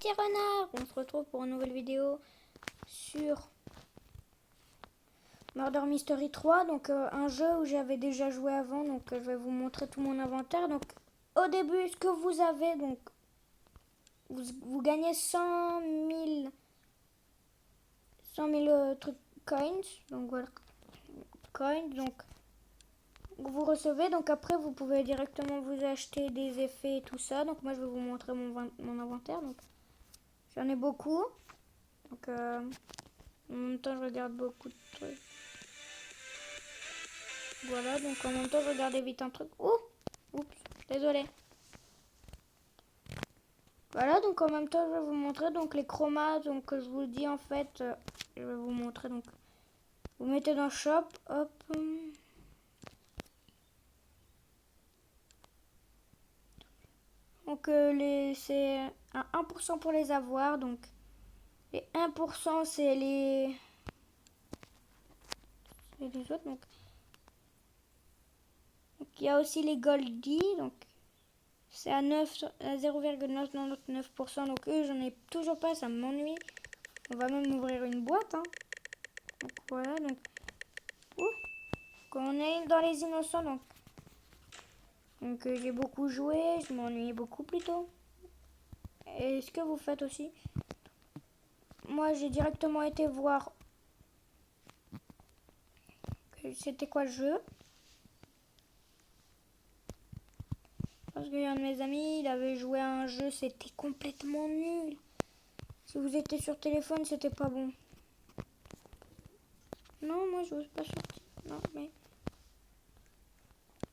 petits renards. On se retrouve pour une nouvelle vidéo sur Murder Mystery 3. Donc un jeu où j'avais déjà joué avant. Donc je vais vous montrer tout mon inventaire. Donc au début, ce que vous avez, donc vous gagnez 100 000 trucs coins. Donc voilà, coins. Donc vous recevez, donc après vous pouvez directement vous acheter des effets et tout ça. Donc moi je vais vous montrer mon inventaire. Donc j'en ai beaucoup. Donc en même temps je regarde beaucoup de trucs. Voilà, donc en même temps je regardais vite un truc. Oh, oups, désolé. Voilà, donc en même temps je vais vous montrer donc les chromas. Donc je vous dis en fait, je vais vous montrer. Donc vous mettez dans shop, hop. Donc c'est un 1% pour les avoir. Donc les 1% c'est les autres. Donc il y a aussi les Goldie. Donc c'est à 0,999%. Donc eux j'en ai toujours pas, ça m'ennuie. On va même ouvrir une boîte. Hein. Donc voilà. Donc quand on est dans les innocents. Donc j'ai beaucoup joué. Je m'ennuie beaucoup plutôt. Et ce que vous faites aussi. Moi j'ai directement été voir c'était quoi le jeu. Parce qu'il y a un de mes amis, il avait joué à un jeu, c'était complètement nul. Si vous étiez sur téléphone, c'était pas bon. Non, moi je veux pas sortir. Non, mais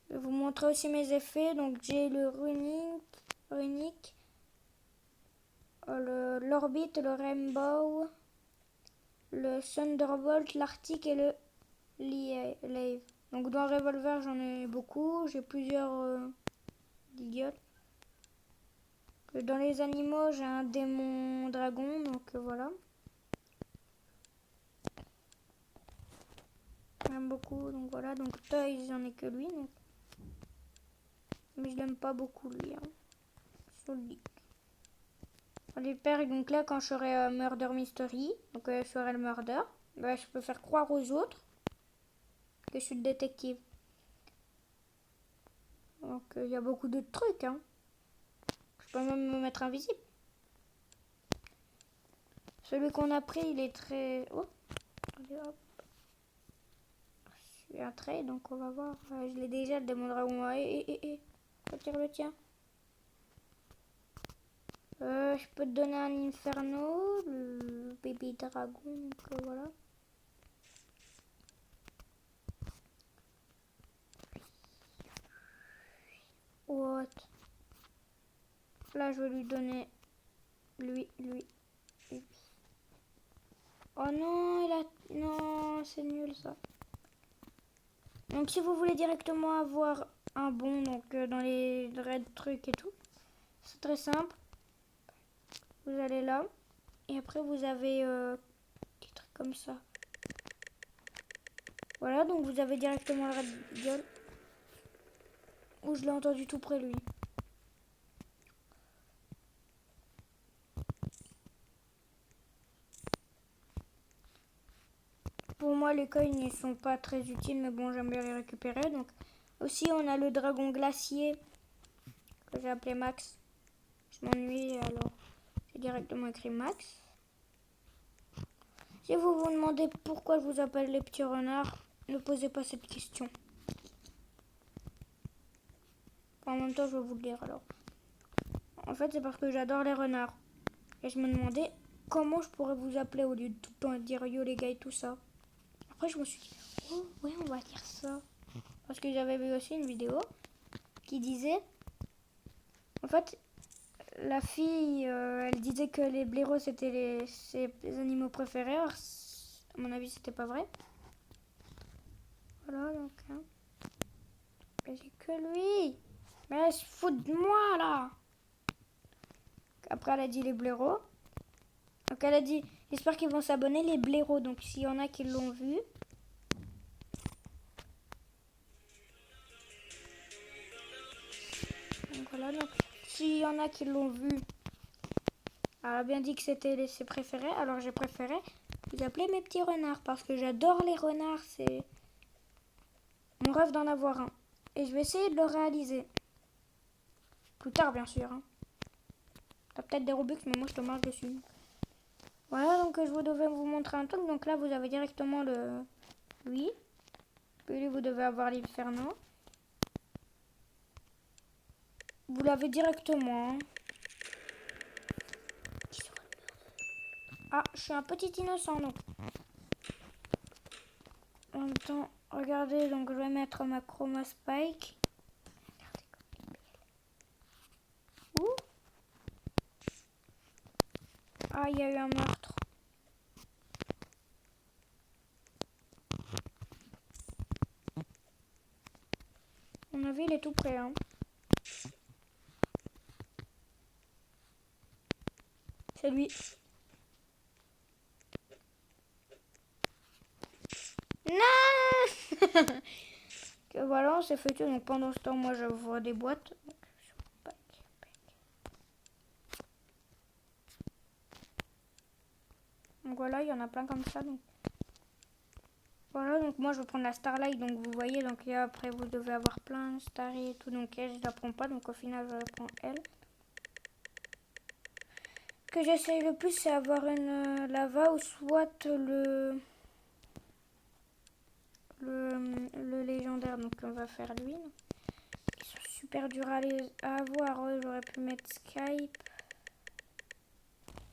je vais vous montrer aussi mes effets. Donc j'ai le Runic, l'Orbite, le Rainbow, le Thunderbolt, l'Arctic et le Lave. Donc dans Revolver, j'en ai beaucoup. J'ai plusieurs guignols. Dans les animaux, j'ai un démon dragon. Donc voilà. J'aime beaucoup. Donc voilà. Donc Toys, j'en ai que lui. Donc. Mais je l'aime pas beaucoup lui. Hein. Solide. Les perles, donc là quand je serai Murder Mystery, donc je serai le murder, bah, je peux faire croire aux autres que je suis le détective. Donc il y a beaucoup de trucs. Hein. Je peux même me mettre invisible. Celui qu'on a pris, il est très... Oh, allez hop. Je suis un trait, donc on va voir. Je l'ai déjà, le démon dragon. Retire le tien. Je peux te donner un inferno, le bébé dragon, donc voilà. What? Là, je vais lui donner lui. Oh non, non, c'est nul ça. Donc si vous voulez directement avoir un bon, donc dans les red trucs et tout, c'est très simple. Vous allez là, et après vous avez des trucs comme ça. Voilà, donc vous avez directement le red gueule. Où je l'ai entendu tout près lui. Pour moi, les coins ne sont pas très utiles, mais bon, j'aime bien les récupérer. Donc, aussi, on a le dragon glacier que j'ai appelé Max. Je m'ennuie, alors j'ai directement écrit Max. Si vous vous demandez pourquoi je vous appelle les petits renards, ne posez pas cette question. En même temps, je vais vous le dire alors. En fait, c'est parce que j'adore les renards. Et je me demandais comment je pourrais vous appeler au lieu de tout le temps dire yo les gars et tout ça. Après, je me suis dit, oh ouais, on va dire ça. Parce que j'avais vu aussi une vidéo qui disait, en fait, la fille, elle disait que les blaireaux c'était ses animaux préférés. Alors, à mon avis, c'était pas vrai. Voilà, donc. Hein. J'ai que lui. Mais elle se fout de moi là. Après, elle a dit les blaireaux. Donc, elle a dit, j'espère qu'ils vont s'abonner les blaireaux. Donc, s'il y en a qui l'ont vu. Donc, voilà, donc. S'il y en a qui l'ont vu, Elle a bien dit que c'était ses préférés, alors j'ai préféré vous appeler mes petits renards parce que j'adore les renards, c'est mon rêve d'en avoir un. Et je vais essayer de le réaliser. Plus tard, bien sûr. Hein. T'as peut-être des Robux, mais moi je te marche dessus. Voilà, donc je devais vous montrer un truc. Donc là, vous avez directement lui. Puis lui, vous devez avoir l'Inferno. Vous l'avez directement. Hein. Ah, je suis un petit innocent, donc. En même temps, regardez, donc je vais mettre ma Chroma Spike. Ouh. Ah, il y a eu un meurtre. On a vu, il est tout près. Hein. C'est lui. Non. Que voilà, on s'est fait tuer. Donc pendant ce temps, moi, je vois des boîtes. Donc voilà, il y en a plein comme ça. Donc. Voilà, donc moi je vais prendre la Starlight, donc vous voyez, donc et après vous devez avoir plein de Starry et tout, donc elle je la prends pas, donc au final je la prends elle. Ce que j'essaye le plus c'est avoir une lava ou soit le légendaire, donc on va faire lui. Ils sont super durs à avoir, j'aurais pu mettre Skype.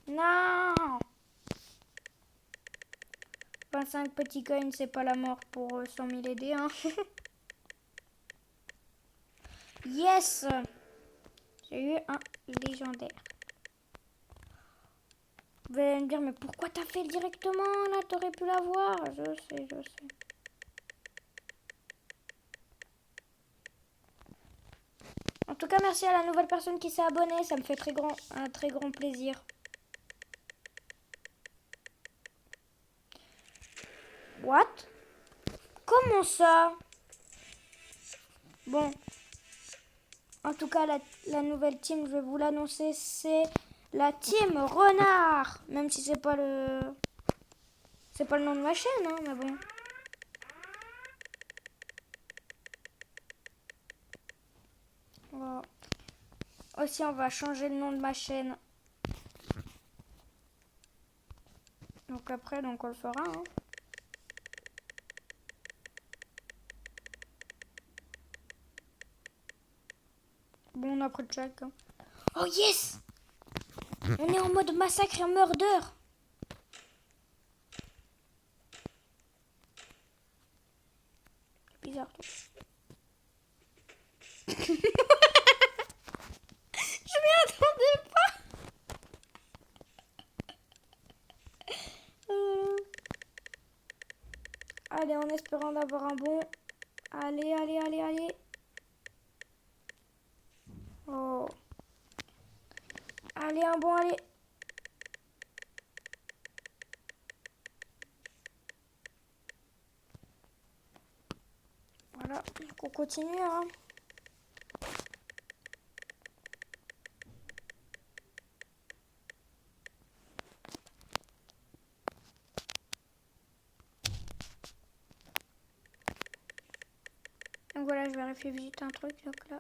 Non 25 petits coins, c'est pas la mort pour 100 000 aidés, hein. Yes. J'ai eu un légendaire. Vous allez me dire, mais pourquoi t'as fait directement là? T'aurais pu l'avoir. Je sais, je sais. En tout cas, merci à la nouvelle personne qui s'est abonnée. Ça me fait un très grand plaisir. What? Comment ça? Bon. En tout cas, la nouvelle team, je vais vous l'annoncer, c'est la team Renard. Même si c'est pas le... C'est pas le nom de ma chaîne, hein, mais bon. Voilà. Aussi, on va changer le nom de ma chaîne. Donc après, donc on le fera, hein. Bon, on a pris le check. Hein. Oh yes! On est en mode massacre et murder. C'est bizarre tout. Je m'y attendais pas. Allez, en espérant d'avoir un bon. Allez, allez, allez, allez. Oh. Allez, un bon, allez. Voilà, donc on continue. Hein. Donc voilà, je vérifie vite un truc. Donc là.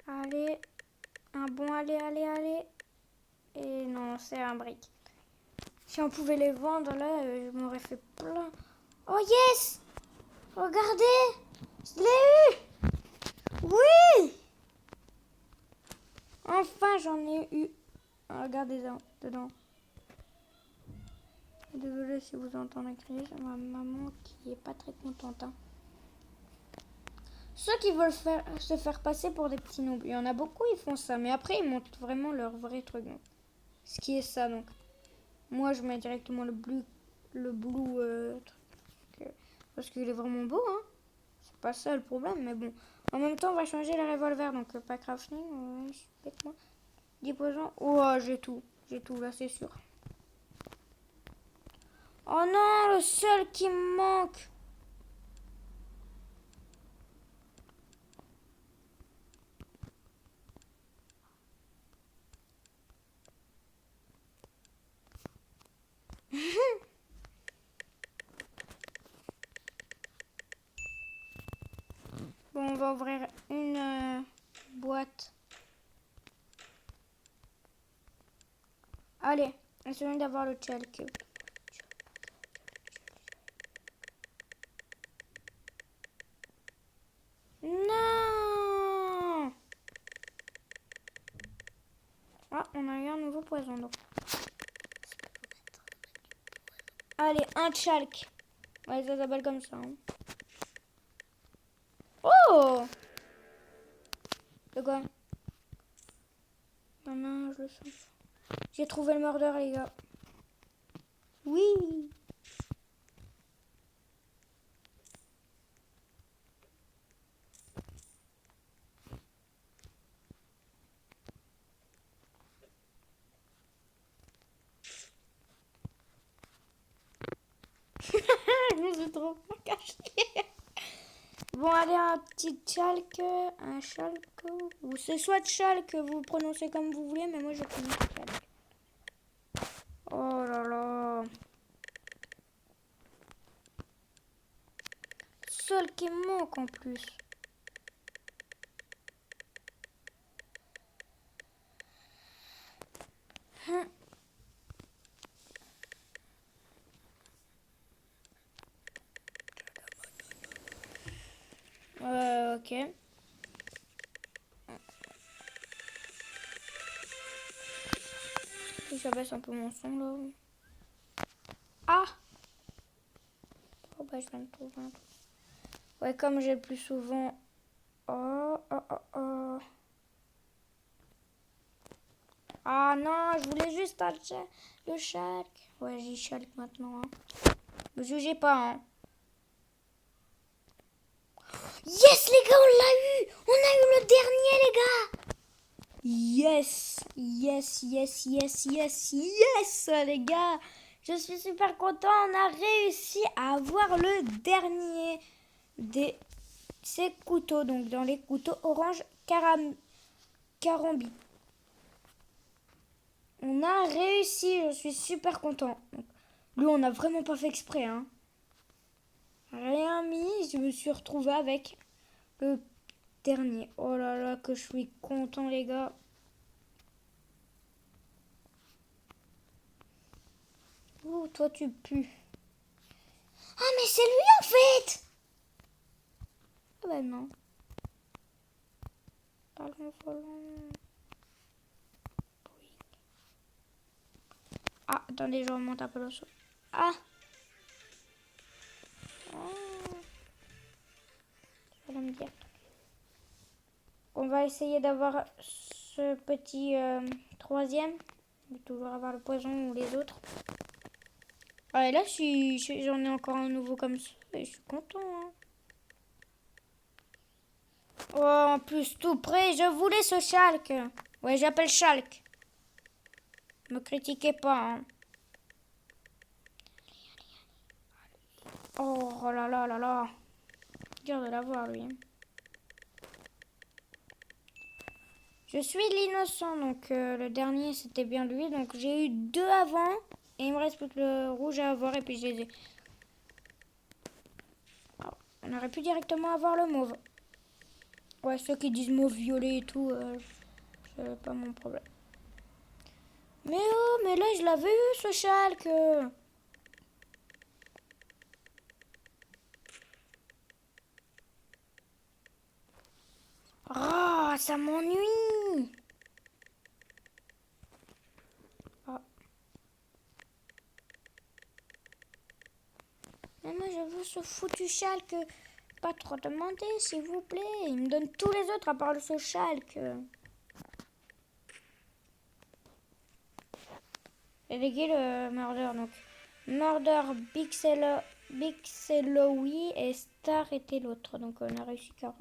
Allez. Un bon, allez, allez, allez. Et non, c'est un brick. Si on pouvait les vendre, là, je m'aurais fait plein. Oh yes! Regardez! Je l'ai eu! Oui! Enfin, j'en ai eu. Regardez dedans. Désolée si vous entendez crier, c'est ma maman qui est pas très contente. Hein. Ceux qui veulent se faire passer pour des petits noobs, il y en a beaucoup, ils font ça. Mais après, ils montrent vraiment leur vrai truc. Donc. Ce qui est ça, donc. Moi, je mets directement le blue truc, parce qu'il est vraiment beau. Hein. C'est pas ça le problème, mais bon. En même temps, on va changer les revolvers. Donc, pas crafting. Moi. Disposant. Oh, j'ai tout. J'ai tout, là, c'est sûr. Oh non, le seul qui me manque. Bon, on va ouvrir une boîte. Allez, essayons d'avoir le Chalk. Non! Ah, on a eu un nouveau poison. Donc. Allez, un Chalk. Ouais, ça s'appelle comme ça. Hein. Oh! De quoi? Non, non, je le sens. J'ai trouvé le murder, les gars. Oui! Je me suis trop caché. Bon, allez, un petit Chalk, un Chalk, ou c'est soit Chalk, vous le prononcez comme vous voulez, mais moi je prononce Chalk. Oh là là. Seul qui manque en plus. Ok. Je baisse un peu mon son là. Ah! Oh bah je viens de trouver un truc. Ouais, comme j'ai le plus souvent. Oh, oh, oh, oh. Ah non, je voulais juste le Shulk. Ouais, j'ai Shulk maintenant. Hein. Ne jugez pas. Hein. Yes, les gars, on l'a eu! On a eu le dernier, les gars! Yes, yes, yes, yes, yes, yes, les gars! Je suis super content. On a réussi à avoir le dernier de ces couteaux. Donc, dans les couteaux orange carambi. On a réussi. Je suis super content. Donc, lui, on n'a vraiment pas fait exprès. Hein. Rien mis. Je me suis retrouvée avec le dernier. Oh là là, que je suis content, les gars. Ouh, toi, tu pues. Ah, mais c'est lui, en fait! Ah bah non. Ballon volant. Ah, attendez, je remonte un peu le sol. Ah! Ça va me dire. On va essayer d'avoir ce petit troisième. On va toujours avoir le poison ou les autres. Ah, et là, j'en ai encore un nouveau comme ça. Et je suis content. Hein. Oh, en plus, tout près, je voulais ce Shulk. Ouais, j'appelle Shulk. Me critiquez pas. Hein. Oh là là là là. Dur de l'avoir, lui. Je suis l'innocent, donc le dernier, c'était bien lui. Donc j'ai eu 2 avant. Et il me reste plus que le rouge à avoir. Et puis je les ai. Alors, on aurait pu directement avoir le mauve. Ouais, ceux qui disent mauve violet et tout, c'est pas mon problème. Mais oh, mais là, je l'avais eu, ce Shulk. Oh, ça m'ennuie. Oh. Mais moi, je veux ce foutu Shulk. Pas trop demander, s'il vous plaît. Il me donne tous les autres à part ce Shulk. Et les gars, le murder, donc. Murder, Bixelowy et Star était l'autre. Donc on a réussi 40.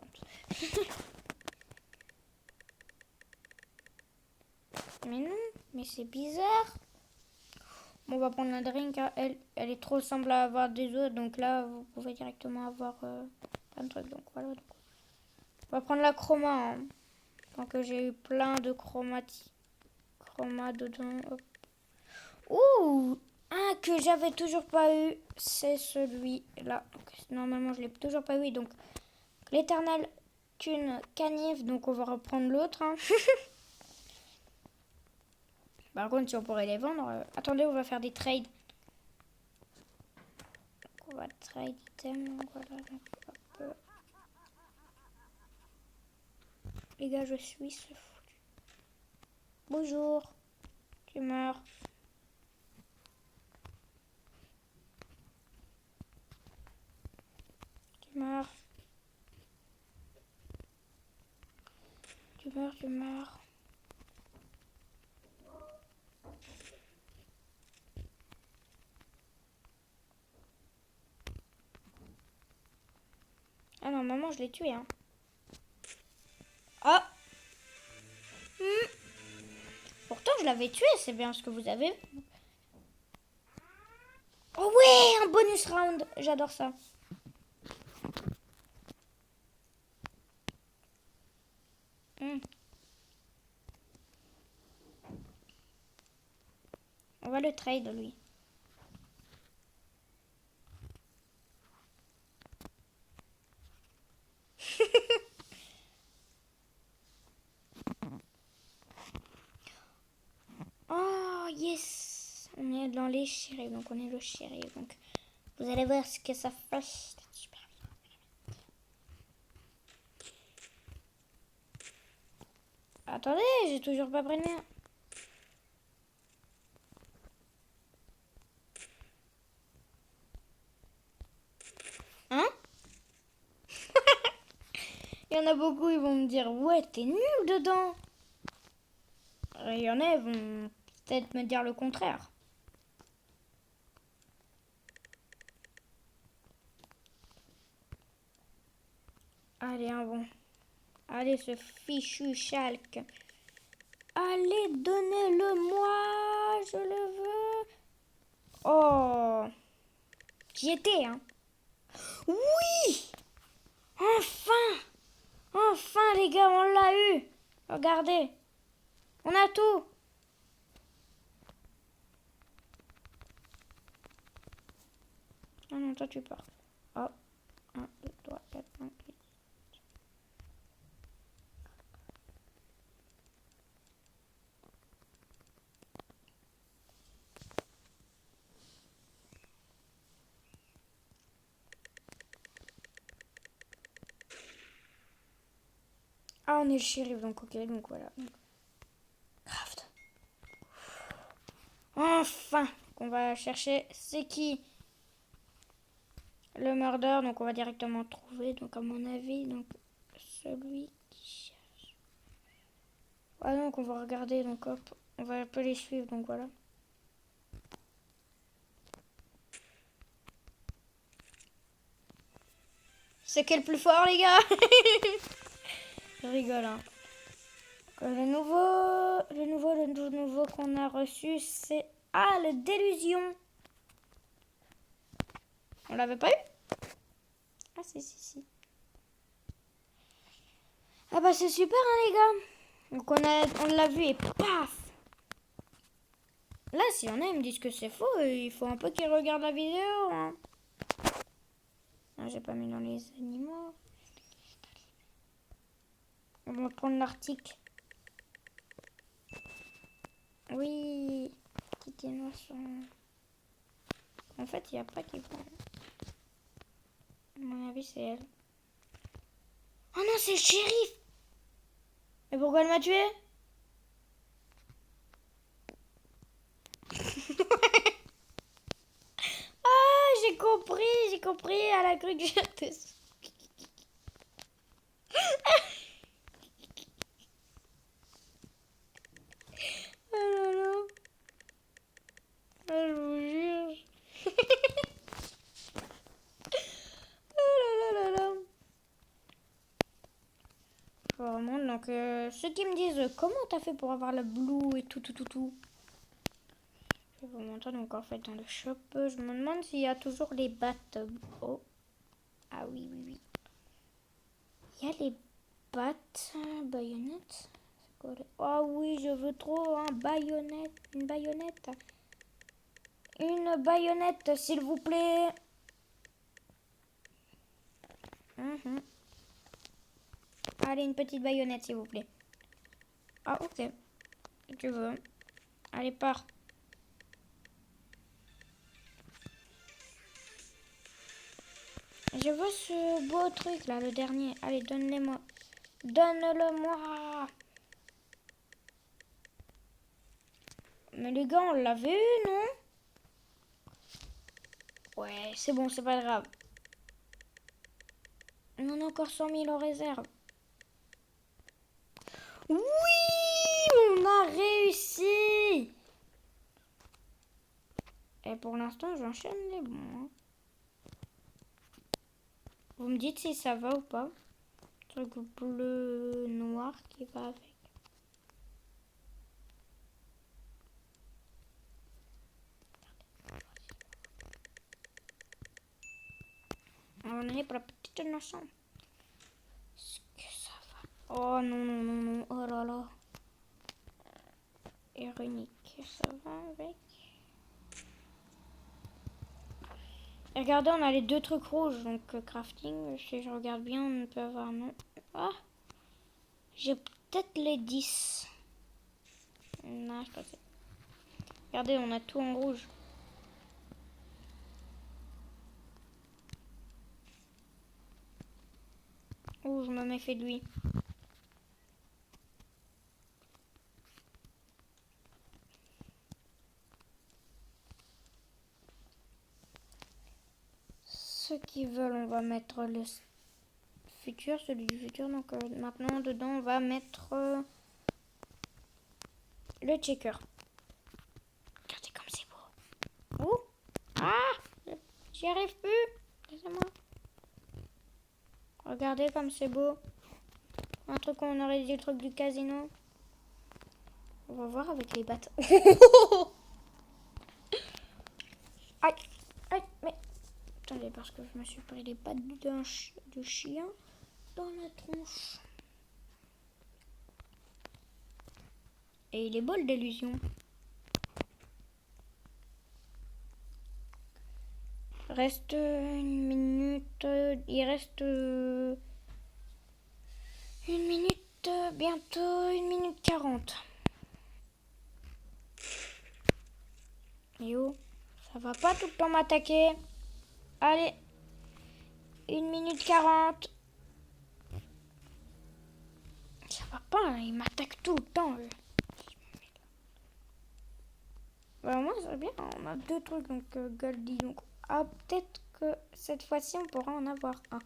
Mais non, mais c'est bizarre. Bon, on va prendre la drink. Hein. Elle est trop semblable à avoir des autres. Donc là, vous pouvez directement avoir plein de trucs. Donc voilà. Donc. On va prendre la chroma. Hein. Donc j'ai eu plein de chroma dedans. Hop. Ouh! un que j'avais toujours pas eu, c'est celui-là. Normalement, je l'ai toujours pas eu. Donc, l'éternel thune canif. Donc, on va reprendre l'autre. Hein. Par contre, si on pourrait les vendre... Attendez, on va faire des trades. Donc, on va trade item. Voilà. Donc, les gars, je suis ce foutu. Bonjour. Tu meurs. Tu meurs. Tu meurs, tu meurs. Ah non, maman, je l'ai tué, hein. Ah Pourtant, je l'avais tué, c'est bien ce que vous avez. Oh ouais, un bonus round. J'adore ça. On va le trade, lui. Oh, yes. On est dans les shérifs, donc on est le shérif. Donc, vous allez voir ce que ça fait. C'est super bien. Attendez, j'ai toujours pas pris le mien. Hein? Il y en a beaucoup, ils vont me dire, ouais, t'es nul dedans. Il y en a, ils vont peut-être me dire le contraire. Allez, un bon. Allez, ce fichu Schalke. Allez, donnez-le-moi. Je le veux. Oh. J'y étais, hein. Oui. Enfin. Enfin, les gars, on l'a eu. Regardez. On a tout. Ah non, toi, tu pars. Oh. 1, 2, 3, 4, 5, 6. Ah, on est le shérif, donc ok, donc voilà. Craft. Enfin, on va chercher c'est qui le murder, donc on va directement trouver, donc à mon avis, donc celui qui cherche. Ah donc on va regarder, donc hop, on va un peu les suivre, donc voilà. C'est quel plus fort les gars? Je rigole hein. Le nouveau qu'on a reçu, c'est... Ah, le délusion. On l'avait pas eu? Ah si. Ah bah c'est super hein les gars. Donc on l'a vu et paf. Là si on a, ils me disent que c'est faux, il faut un peu qu'ils regardent la vidéo hein. Ah, j'ai pas mis dans les animaux. On va prendre l'article. Oui, petite émotion. En fait, il n'y a pas qui prend. À mon avis, c'est elle. Oh non, c'est le shérif. Et pourquoi elle m'a tué? Ah, j'ai compris. Elle a cru que j'étais... Oh là là. Ah, je vous jure. Oh là là là là. Vraiment, donc ceux qui me disent comment t'as fait pour avoir la blue et tout. Je vais vous montrer donc en fait dans le shop. Je me demande s'il y a toujours les battes. Oh. Ah oui. Il y a les battes. Baïonnettes. Oh oui, je veux trop une baïonnette. une baïonnette, s'il vous plaît. Allez, une petite baïonnette, s'il vous plaît. Ah, ok. Si tu veux. Allez, pars. Je veux ce beau truc là, le dernier. Allez, donne-le-moi. Donne-le-moi. Mais les gars, on l'avait eu, non? Ouais, c'est bon, c'est pas grave. On a encore 100 000 en réserve. Oui, on a réussi. Et pour l'instant, j'enchaîne les bons. Hein. Vous me dites si ça va ou pas. Truc bleu, noir qui va avec. On est pour la petite nation. Est-ce que ça va? Oh non, non, non, non. Oh là là. Ironique, ça va avec. Et regardez, on a les deux trucs rouges. Donc crafting, si je regarde bien, on peut avoir non. Ah, j'ai peut-être les 10. Non, je pense. Regardez, on a tout en rouge. Ouh, je me méfie de lui. Ceux qui veulent, on va mettre le futur, celui du futur. Donc maintenant, dedans, on va mettre le checker. Regardez comme c'est beau. Ouh. Ah, j'y arrive plus. Laissez-moi. Regardez comme c'est beau. Un truc qu'on aurait dit le truc du casino. On va voir avec les battes. Aïe, aïe, mais... Attendez, parce que je me suis pris les pattes du chien dans la tronche. Et il est beau le délusion. Reste une minute. Il reste une minute. Bientôt 1 minute 40. Yo, ça va pas tout le temps m'attaquer. Allez, 1 minute 40. Ça va pas, hein, il m'attaque tout le temps. Bah, moi, c'est bien, on a 2 trucs, donc Goldie. Donc, peut-être que cette fois-ci, on pourra en avoir un.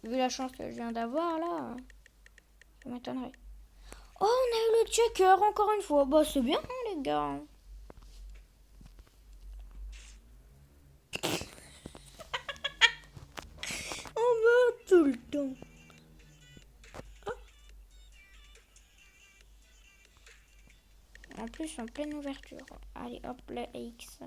Vu la chance que je viens d'avoir, là, ça m'étonnerait. Oh, on a eu le checker, encore une fois. Bah, c'est bien, hein, les gars. On meurt tout le temps. En plus, en pleine ouverture. Allez, hop, le X.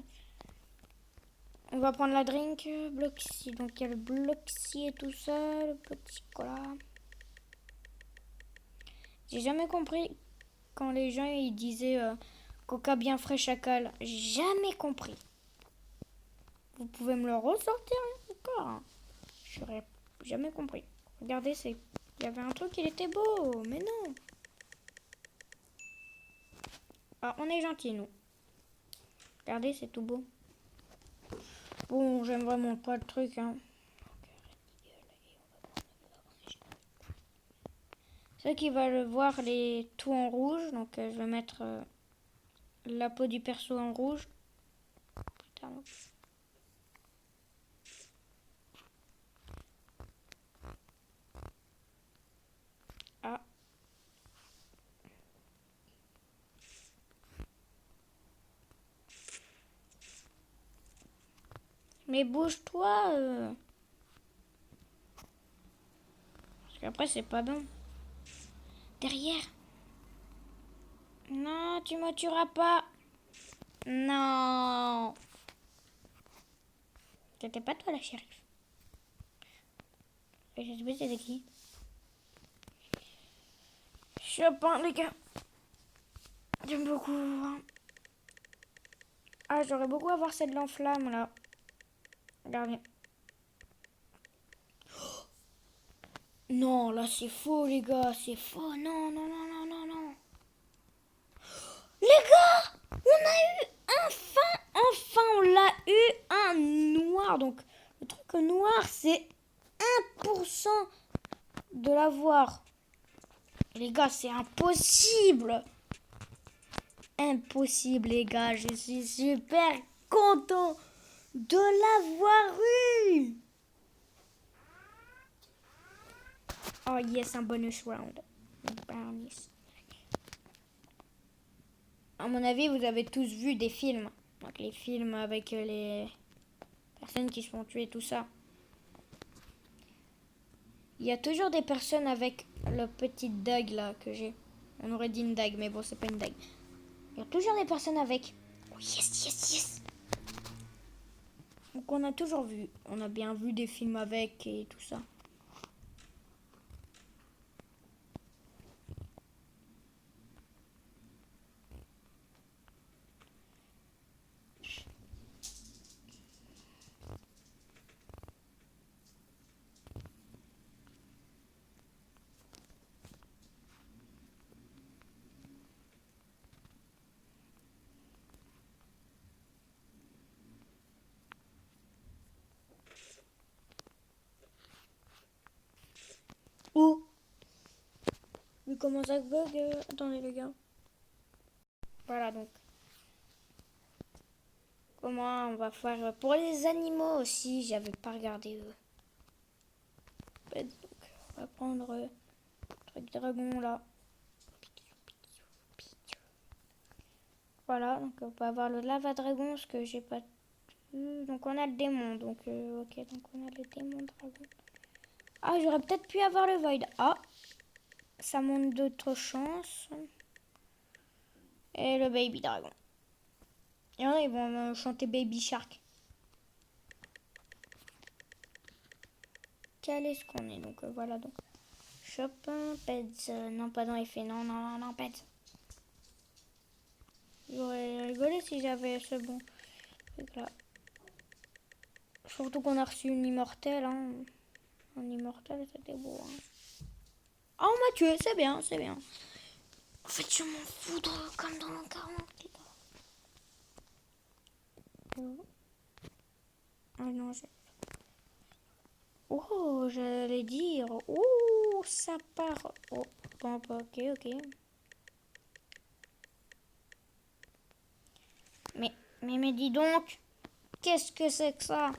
On va prendre la drink Bloxy. Donc, il y a le Bloxy et tout ça, le petit cola. J'ai jamais compris quand les gens ils disaient Coca bien frais chacal. J'ai jamais compris. Vous pouvez me le ressortir encore hein. J'aurais jamais compris. Regardez, il y avait un truc, il était beau, mais non. Ah, on est gentil, nous. Regardez, c'est tout beau. Bon, j'aime vraiment pas le truc, hein. Ceux qui veulent voir les tout en rouge, donc je vais mettre la peau du perso en rouge. Putain. Ah. Mais bouge-toi. Parce qu'après, c'est pas bon. Derrière. Non, tu me tueras pas. Non. C'était pas toi, la shérif. Et je sais pas c'était qui. Chopin, les gars. J'aime beaucoup. Ah, j'aurais beaucoup à voir cette lampe-flamme, là. Regardez. Non, là, c'est faux, les gars. C'est faux. Non, non, non, non, non, non. Les gars, on a eu enfin, on l'a eu un noir. Donc, le truc noir, c'est 1% de l'avoir. Les gars, c'est impossible. Impossible, les gars. Je suis super content de l'avoir eu. Oh yes, un bonus round. Bonus. À mon avis, vous avez tous vu des films. Donc les films avec les personnes qui se font tuer, tout ça. Il y a toujours des personnes avec le petit dague là que j'ai. On aurait dit une dague, mais bon, c'est pas une dague. Il y a toujours des personnes avec. Oh yes, yes, yes. Donc on a toujours vu. On a bien vu des films avec et tout ça. Où? Mais comment ça bug? Attendez les gars. Voilà donc. Comment on va faire pour les animaux aussi? J'avais pas regardé eux. Donc, on va prendre le truc dragon là. Voilà, donc on peut avoir le lava dragon, ce que j'ai pas vu. Donc on a le démon, donc ok, donc on a le démon dragon. Ah, j'aurais peut-être pu avoir le void. Ah, ça monte d'autres chances. Et le baby dragon. Et là, ils vont chanter baby shark. Quel est-ce qu'on est? Donc voilà, donc. Chopin, pets, non pas dans les faits, non, non, non, non, pets. J'aurais rigolé si j'avais ce bon truc là. Surtout qu'on a reçu une immortelle, hein. Un immortel, c'était beau, hein. Ah, on m'a tué, c'est bien, c'est bien. En fait, je m'en fous comme dans l'an 40, les gars. Ah non, oh, j'allais dire. Oh, ça part. Oh, bon, ok, ok. Mais dis donc, qu'est-ce que c'est que ça?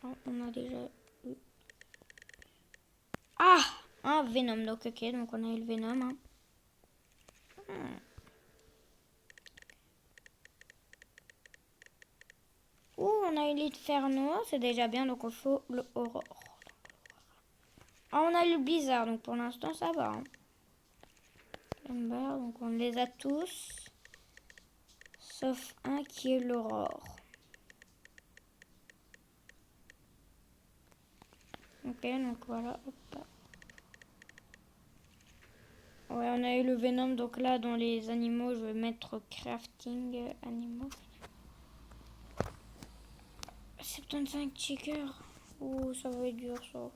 Oh, on a déjà eu. Ah, un Venom, donc ok, donc on a eu le Venom. Hein. Oh, on a eu l'Inferno, c'est déjà bien, donc il faut le Aurore. Ah, on a eu le Blizzard, donc pour l'instant ça va. Hein. Donc on les a tous, sauf un qui est l'Aurore. Ok, donc voilà. Hop. Ouais, on a eu le Venom, donc là dans les animaux, je vais mettre crafting animaux. 75 checkers. Oh, ça va être dur ça.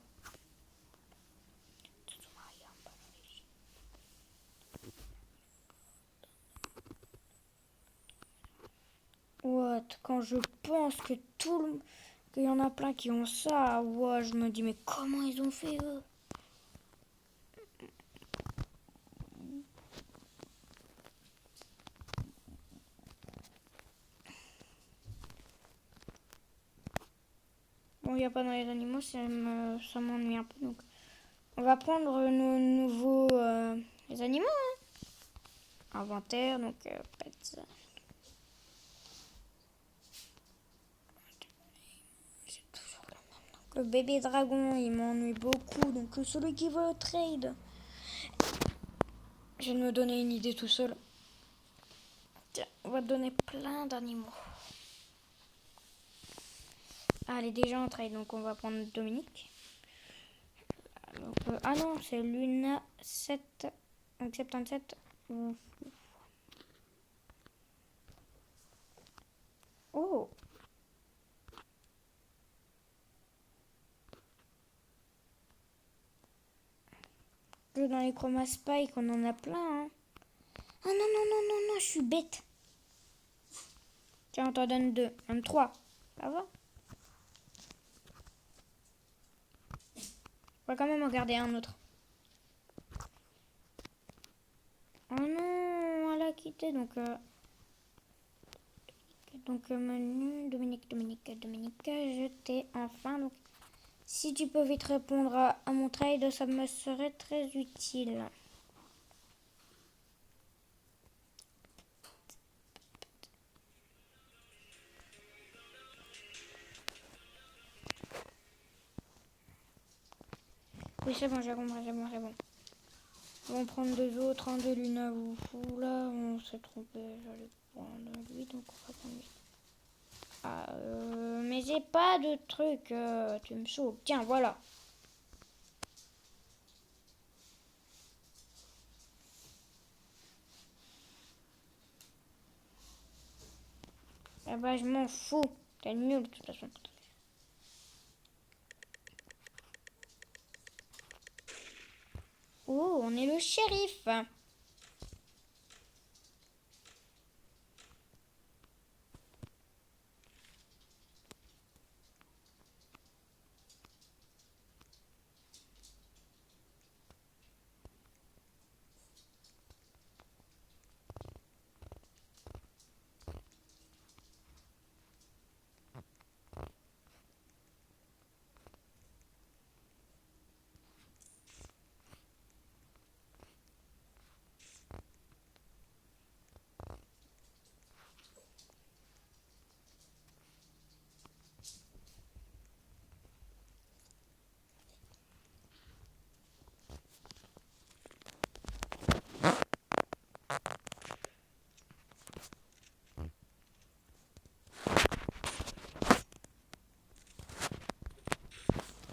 What? Quand je pense que qu'il y en a plein qui ont ça, ouais, je me dis mais comment ils ont fait eux? Bon, il n'y a pas dans les animaux, ça m'ennuie un peu. Donc, on va prendre nos nouveaux les animaux. Hein. Inventaire, donc pets. Le bébé dragon, il m'ennuie beaucoup. Donc, celui qui veut trade. Je vais me donner une idée tout seul. Tiens, on va donner plein d'animaux. Ah, elle est déjà en trade, donc on va prendre Dominique. Donc, ah non, c'est Luna 7. Donc 77. Oh. Dans les Chroma Spike, on en a plein. Hein. Ah non, non, non, non, non, je suis bête. Tiens, on t'en donne 2, même 3. Ça va? On va quand même en garder un autre. Oh non, elle a quitté, donc menu, Dominique, je t'ai enfin. Donc, si tu peux vite répondre à mon trade, ça me serait très utile. Oui, c'est bon, j'ai compris, c'est bon. On va en prendre 2 autres, un de Luna ou fou. Là, on s'est trompé, j'allais prendre lui, donc on va prendre lui. Ah, mais j'ai pas de truc, tu me saoules. Tiens, voilà. Eh ben, je m'en fous. T'es nul, de toute façon. Oh, on est le shérif.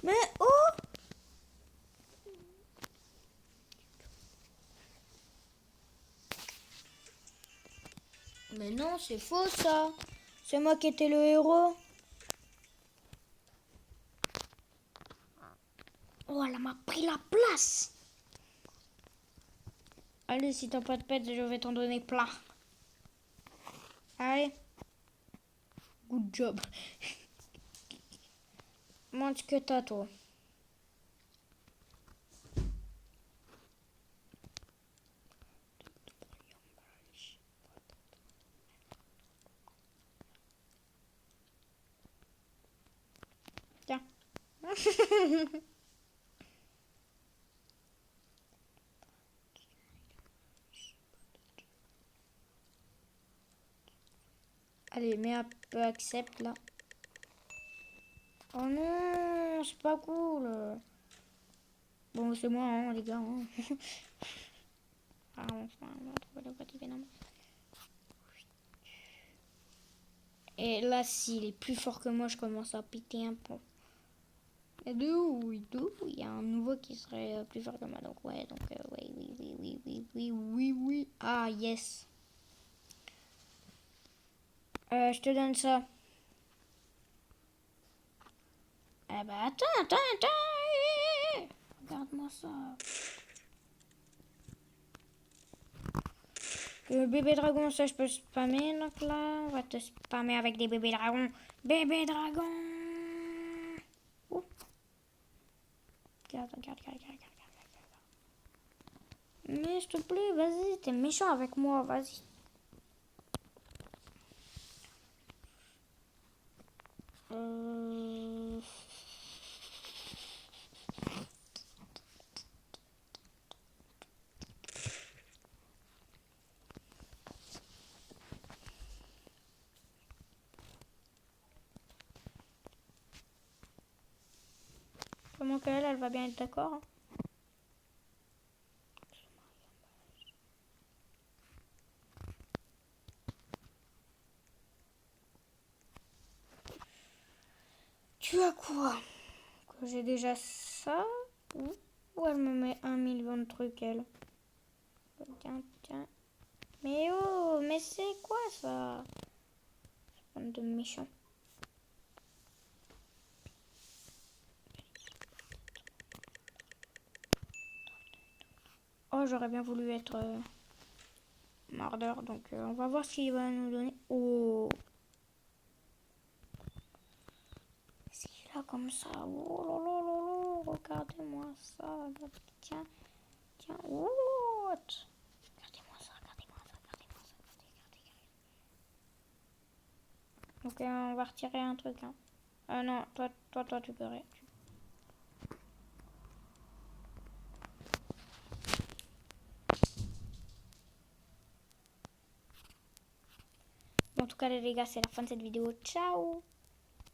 Mais oh! Mais non, c'est faux ça. C'est moi qui étais le héros. Oh, elle m'a pris la place. Allez, si t'as pas de pète, je vais t'en donner plein. Allez. Good job. Montre ce que t'as, toi. Tiens. Allez, mets un peu accepte là. Oh non, c'est pas cool. Bon, c'est moi, hein, les gars. Hein. Ah, enfin, on va trouver le petit Venom. Et là, s'il est plus fort que moi, je commence à piquer un peu. Et d'où il y a un nouveau qui serait plus fort que moi. Donc, ouais, oui. Ah, yes. Je te donne ça. Eh ben, attends. Regarde-moi ça. Le bébé dragon, ça, je peux spammer. Donc là, on va te spammer avec des bébés dragons. Bébé dragon. Ouh. Regarde. Mais s'il te plaît, vas-y, t'es méchant avec moi, vas-y. Comment qu'elle va bien être d'accord. Hein. Tu as quoi? Que j'ai déjà ça? Ou elle me met 1 million de trucs, elle. Tiens. Mais oh, mais c'est quoi ça? Bande de méchants. Oh, j'aurais bien voulu être mordeur, donc on va voir ce qu'il va nous donner. Oh, c'est là comme ça. Oh là là là là, regardez-moi ça. Tiens, tiens. What? Regardez-moi ça, regardez-moi ça, regardez-moi ça. Regardez. Ok, on va retirer un truc. Hein. Non, toi, tu peux rien. Bon, en tout cas, les gars, c'est la fin de cette vidéo. Ciao!